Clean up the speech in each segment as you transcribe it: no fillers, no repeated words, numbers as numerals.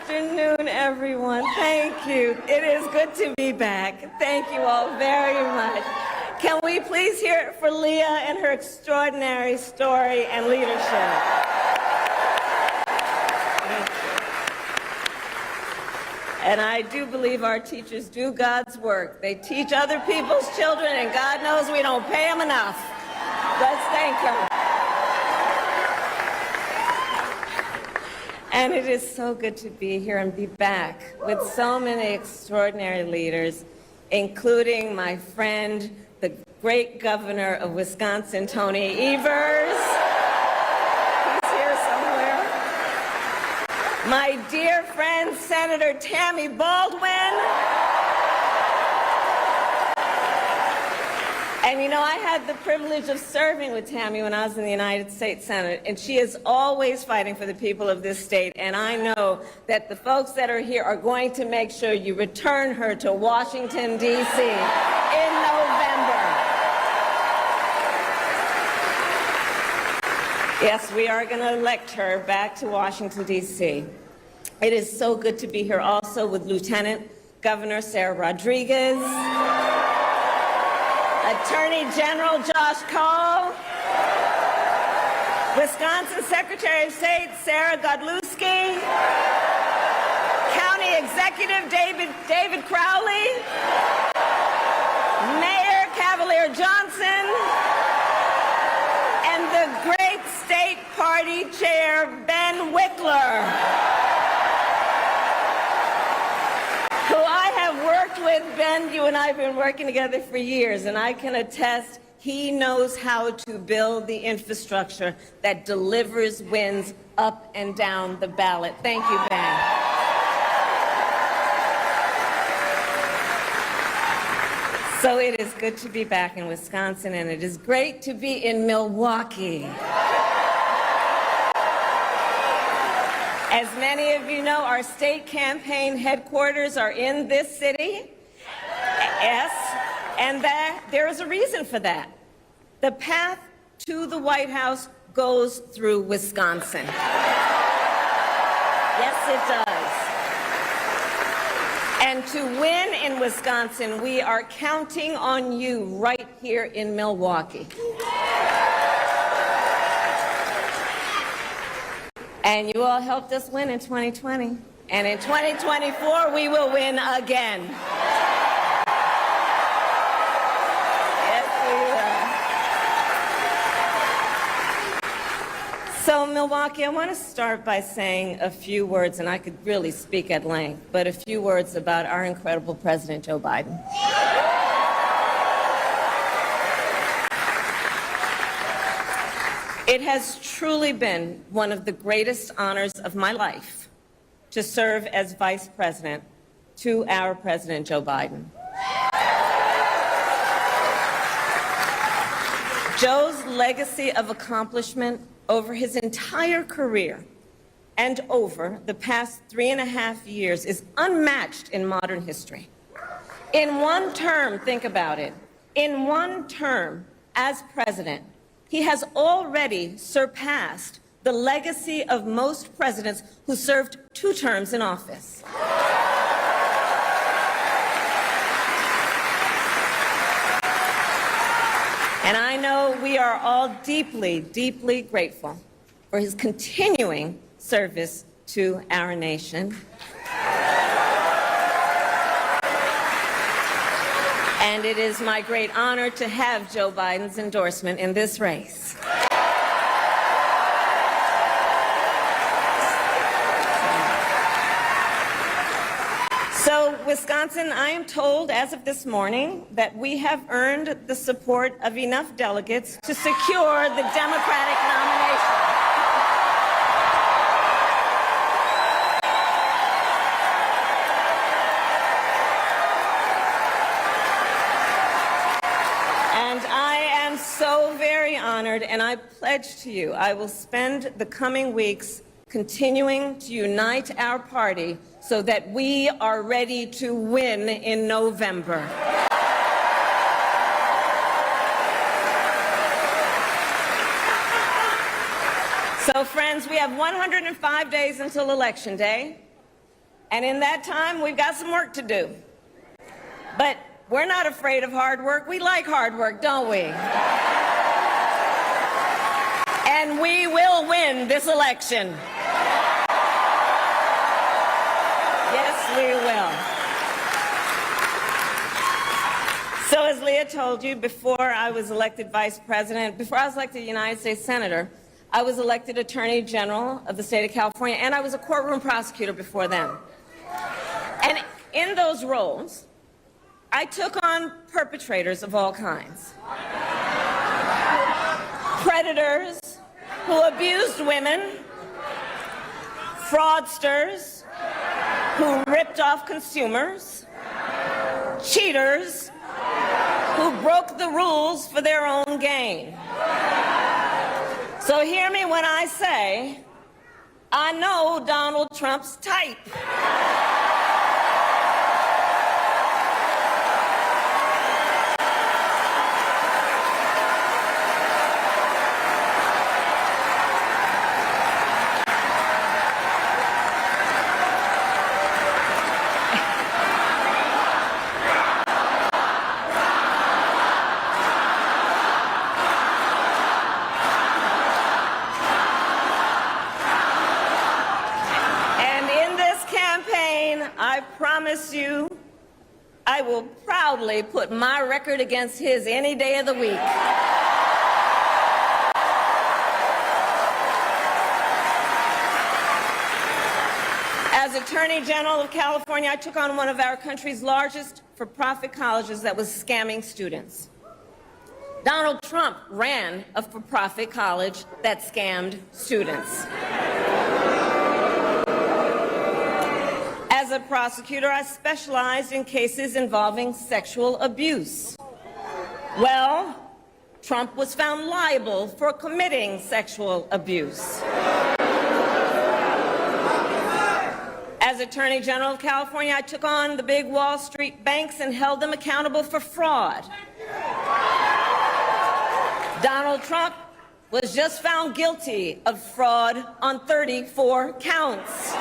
afternoon, everyone. Thank you. It is good to be back. Thank you all very much. Can we please hear it for Leah and her extraordinary story and leadership? And I do believe our teachers do God's work. They teach other people's children, and God knows we don't pay them enough. Let's thank them. And it is so good to be here and be back with so many extraordinary leaders, including my friend, the great governor of Wisconsin, Tony Evers. He's here somewhere. My dear friend, Senator Tammy Baldwin. And you know, I had the privilege of serving with Tammy when I was in the United States Senate, and she is always fighting for the people of this state, and I know that the folks that are here are going to make sure you return her to Washington, D.C. in November. Yes, we are going to elect her back to Washington, D.C. It is so good to be here also with Lieutenant Governor Sarah Rodriguez, Attorney General Josh Cole, Wisconsin Secretary of State Sarah Godlewski, County Executive David Crowley, Mayor Cavalier Johnson, and the great State Party Chair Ben Wickler, who I have worked with. Ben, you and I have been working together for years, and I can attest he knows how to build the infrastructure that delivers wins up and down the ballot. Thank you, Ben. So it is good to be back in Wisconsin, and it is great to be in Milwaukee. As many of you know, our state campaign headquarters are in this city. Yes, and there is a reason for that. The path to the White House goes through Wisconsin. Yes, it does. And to win in Wisconsin, we are counting on you right here in Milwaukee. And you all helped us win in 2020. And in 2024, we will win again. Yes, we will. So, Milwaukee, I want to start by saying a few words, and I could really speak at length, but a few words about our incredible President Joe Biden. It has truly been one of the greatest honors of my life to serve as Vice President to our President Joe Biden. Joe's legacy of accomplishment over his entire career and over the past 3.5 years is unmatched in modern history. In one term, think about it, in one term as president, he has already surpassed the legacy of most presidents who served 2 terms in office. And I know we are all deeply, deeply grateful for his continuing service to our nation. And it is my great honor to have Joe Biden's endorsement in this race. So, Wisconsin, I am told as of this morning that we have earned the support of enough delegates to secure the Democratic nomination. So very honored, and I pledge to you I will spend the coming weeks continuing to unite our party so that we are ready to win in November. So, friends, we have 105 days until Election Day. And in that time, we've got some work to do. But we're not afraid of hard work. We like hard work, don't we? And we will win this election. Yes, we will. So as Leah told you, before I was elected vice president, before I was elected United States Senator, I was elected Attorney General of the state of California, and I was a courtroom prosecutor before then. And in those roles, I took on perpetrators of all kinds. Predators who abused women, fraudsters who ripped off consumers, cheaters who broke the rules for their own gain. So hear me when I say, I know Donald Trump's type. I promise you, I will proudly put my record against his any day of the week. As Attorney General of California, I took on one of our country's largest for-profit colleges that was scamming students. Donald Trump ran a for-profit college that scammed students. As a prosecutor, I specialized in cases involving sexual abuse. Well, Trump was found liable for committing sexual abuse. As Attorney General of California, I took on the big Wall Street banks and held them accountable for fraud. Donald Trump was just found guilty of fraud on 34 counts.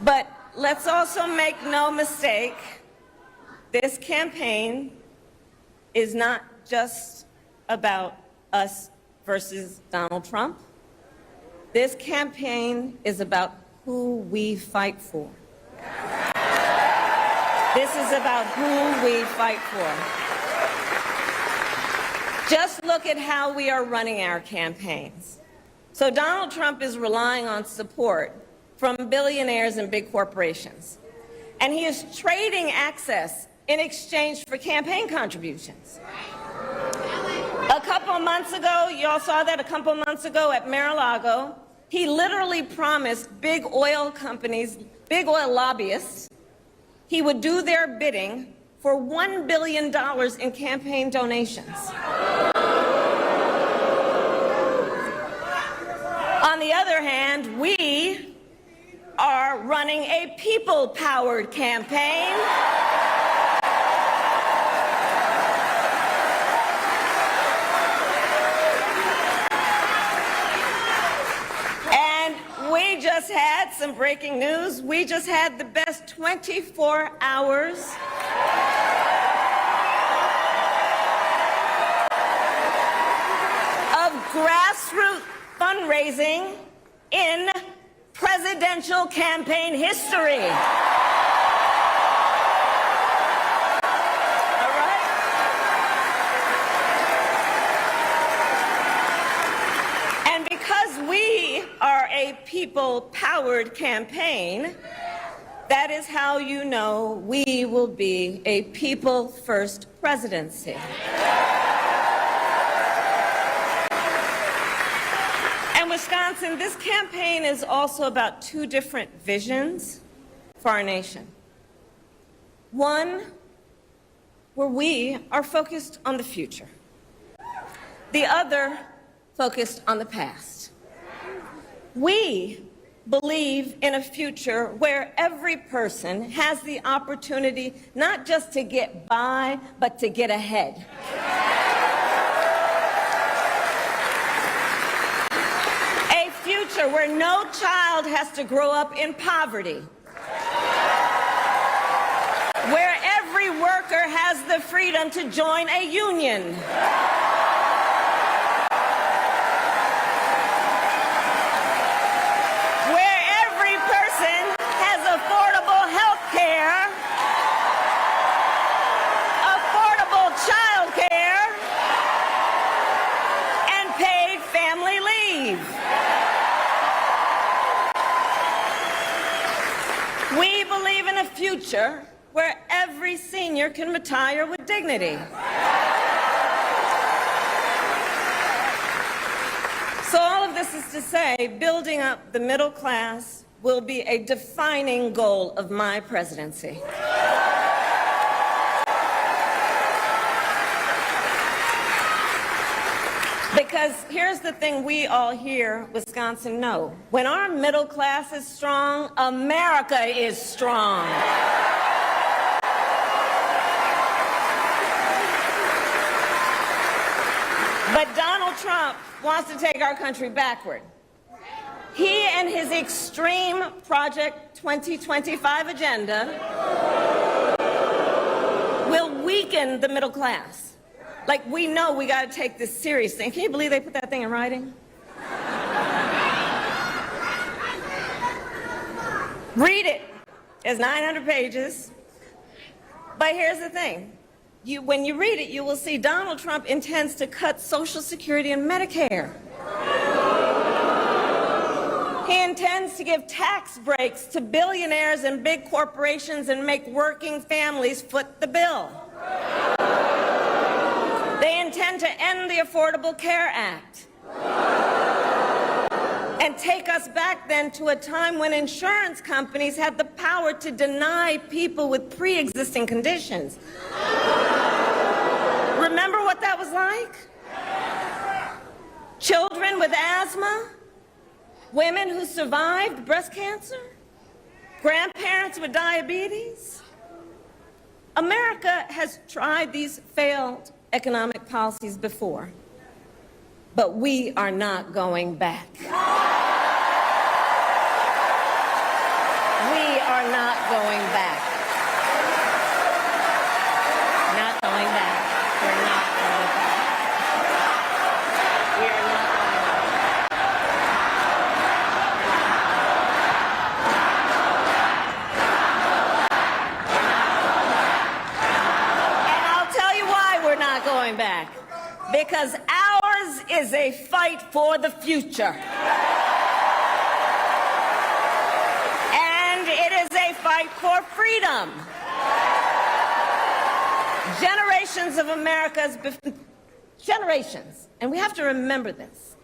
But let's also make no mistake, this campaign is not just about us versus Donald Trump. This campaign is about who we fight for. This is about who we fight for. Just look at how we are running our campaigns. So Donald Trump is relying on support from billionaires and big corporations. And he is trading access in exchange for campaign contributions. A couple of months ago, you all saw that a couple of months ago at Mar-a-Lago, he literally promised big oil companies, big oil lobbyists, he would do their bidding for $1 billion in campaign donations. On the other hand, we are running a people-powered campaign. And we just had some breaking news. We just had the best 24 hours of grassroots fundraising in presidential campaign history. All right? And because we are a people-powered campaign, that is how you know we will be a people-first presidency. Wisconsin, this campaign is also about two different visions for our nation. One, where we are focused on the future. The other, focused on the past. We believe in a future where every person has the opportunity not just to get by, but to get ahead. future where no child has to grow up in poverty, where every worker has the freedom to join a union, where every person has affordable health care, affordable child care, and paid family leave. We believe in a future where every senior can retire with dignity. So all of this is to say, building up the middle class will be a defining goal of my presidency. Because here's the thing we all here, Wisconsin, know. When our middle class is strong, America is strong. But Donald Trump wants to take our country backward. He and his extreme Project 2025 agenda will weaken the middle class. Like, we know we got to take this seriously. Can you believe they put that thing in writing? Read it. It's 900 pages. But here's the thing. When you read it, you will see Donald Trump intends to cut Social Security and Medicare. He intends to give tax breaks to billionaires and big corporations and make working families foot the bill. They intend to end the Affordable Care Act and take us back then to a time when insurance companies had the power to deny people with pre-existing conditions. Remember what that was like? Children with asthma, women who survived breast cancer, grandparents with diabetes. America has tried these failed economic policies before, but we are not going back. We are not going back. Not going back. We're not going back. We are not going back. And I'll tell you why we're not going back. Because ours is a fight for the future. And it is a fight for freedom. Generations of America's, generations, and we have to remember this,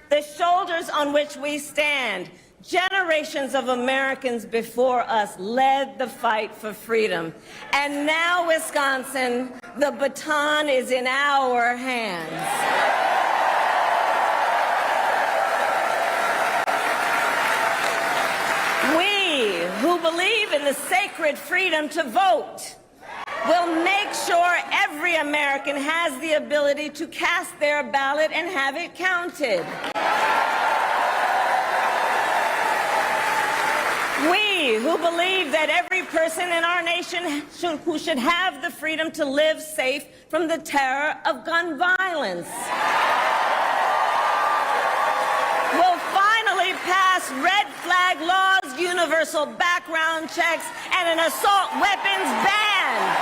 the shoulders on which we stand, generations of Americans before us led the fight for freedom. And now, Wisconsin, the baton is in our hands. We, who believe in the sacred freedom to vote, will make sure every American has the ability to cast their ballot and have it counted. We, who believe that every person in our nation who should have the freedom to live safe from the terror of gun violence, will finally pass red flag laws, universal background checks, and an assault weapons ban.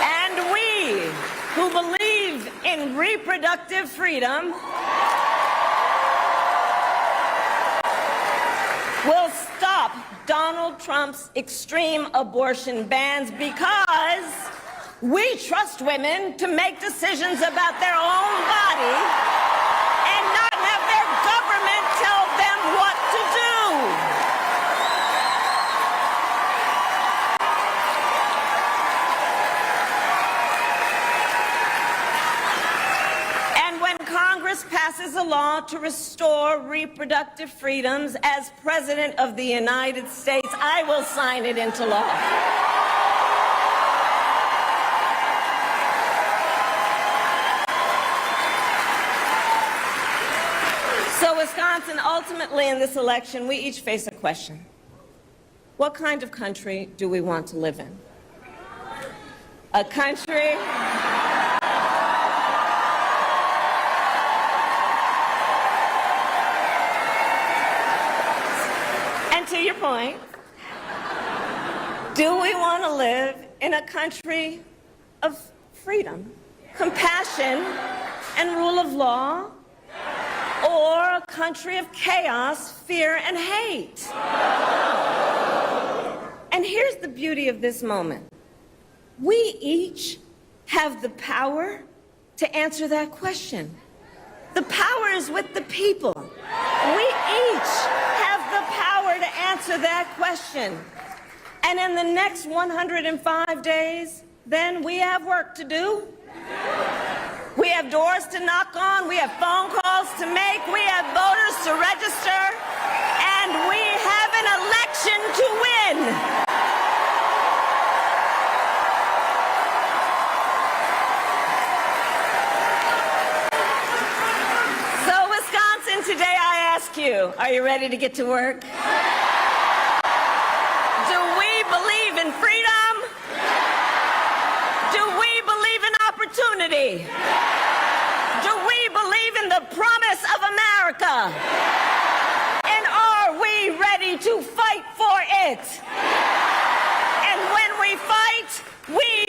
And we, who believe in reproductive freedom, will stop Donald Trump's extreme abortion bans because we trust women to make decisions about their own body and not have their government tell them what to do. And when Congress passes a law to restore reproductive freedoms, as President of the United States, I will sign it into law. Wisconsin, ultimately in this election, we each face a question. What kind of country do we want to live in? A country and to your point, do we want to live in a country of freedom, compassion, and rule of law, or a country of chaos, fear, and hate? And here's the beauty of this moment. We each have the power to answer that question. The power is with the people. We each have the power to answer that question. And in the next 105 days, then we have work to do. We have doors to knock on, we have phone calls to make, we have voters to register, and we have an election to win. So, Wisconsin, today I ask you, are you ready to get to work? Do we believe in freedom? Do we believe in opportunity? Do we believe in the promise of America? And are we ready to fight for it? And when we fight, we